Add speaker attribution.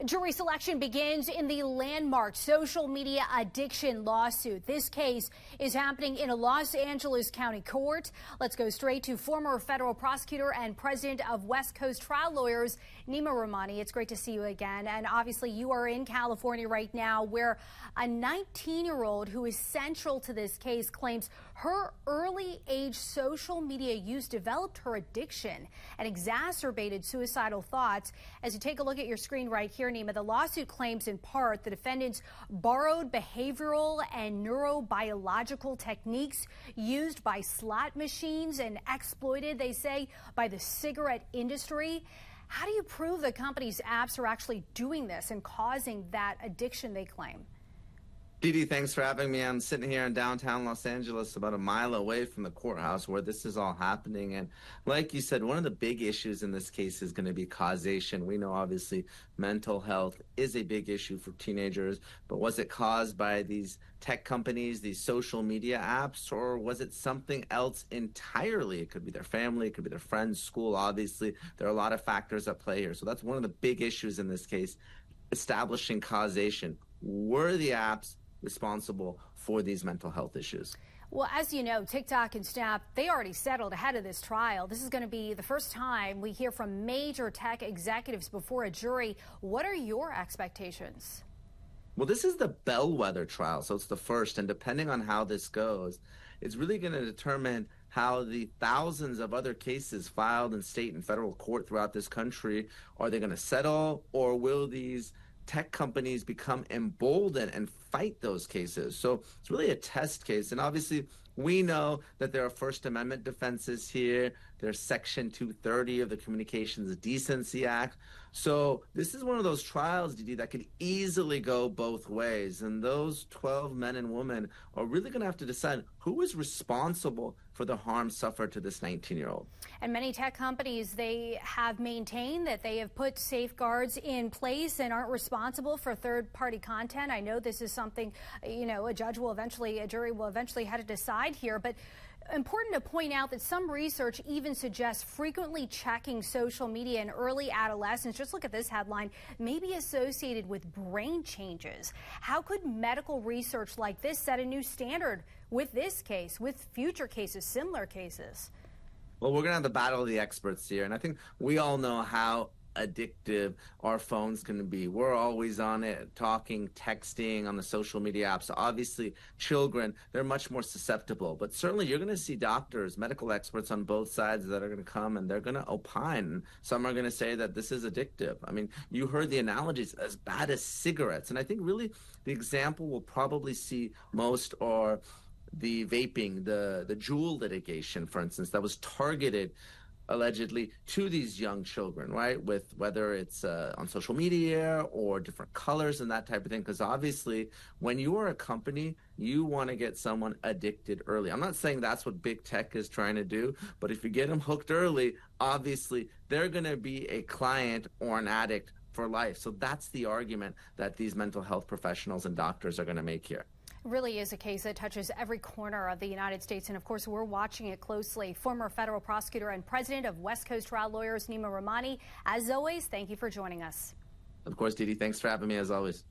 Speaker 1: Jury selection begins in the landmark social media addiction lawsuit. This case is happening in a Los Angeles County court. Let's go straight to former federal prosecutor and president of West Coast Trial Lawyers, Nima Rahmani. It's great to see you again. And obviously you are in California right now, where a 19-year-old who is central to this case claims her early age social media use developed her addiction and exacerbated suicidal thoughts. As you take a look at your screen right here, Nima, the lawsuit claims in part the defendants borrowed behavioral and neurobiological techniques used by slot machines and exploited, they say, by the cigarette industry. How do you prove the company's apps are actually doing this and causing that addiction they claim?
Speaker 2: Didi, thanks for having me. I'm sitting here in downtown Los Angeles, about a mile away from the courthouse where this is all happening. And like you said, one of the big issues in this case is going to be causation. We know, obviously, mental health is a big issue for teenagers, but was it caused by these tech companies, these social media apps, or was it something else entirely? It could be their family, it could be their friends, school. Obviously, there are a lot of factors at play here. So that's one of the big issues in this case, establishing causation. Were the apps responsible for these mental health issues?
Speaker 1: Well, as you know, TikTok and Snap, they already settled ahead of this trial. This is going to be the first time we hear from major tech executives before a jury. What are your expectations?
Speaker 2: Well, this is the bellwether trial, so it's the first, and depending on how this goes, it's really going to determine how the thousands of other cases filed in state and federal court throughout this country, are they going to settle, or will these tech companies become emboldened and fight those cases? So it's really a test case. And obviously, we know that there are First Amendment defenses here. There's Section 230 of the Communications Decency Act. So this is one of those trials, Didi, that could easily go both ways. And those 12 men and women are really going to have to decide who is responsible for the harm suffered to this 19-year-old.
Speaker 1: And many tech companies, they have maintained that they have put safeguards in place and aren't responsible for third-party content. I know this is something, a jury will eventually have to decide here, but important to point out that some research even suggests frequently checking social media in early adolescence, just look at this headline, may be associated with brain changes. How could medical research like this set a new standard with this case, with future cases, similar cases?
Speaker 2: Well, we're going to have the battle of the experts here, and I think we all know how addictive our phones can be. We're always on it, talking, texting on the social media apps. Obviously, children, they're much more susceptible, but certainly you're going to see doctors, medical experts on both sides that are going to come and they're going to opine. Some are going to say that this is addictive. I mean, you heard the analogies, as bad as cigarettes. And I think really the example we'll probably see most are the vaping, the Juul litigation, for instance, that was targeted allegedly to these young children, right? With whether it's on social media or different colors and that type of thing. Because obviously, when you are a company, you want to get someone addicted early. I'm not saying that's what big tech is trying to do, but if you get them hooked early, obviously they're going to be a client or an addict for life. So that's the argument that these mental health professionals and doctors are going to make here.
Speaker 1: Really is a case that touches every corner of the United States, and of course we're watching it closely. Former federal prosecutor and president of West Coast Trial Lawyers, Nima Rahmani, as always, thank you for joining us.
Speaker 2: Of course, Didi, thanks for having me as always.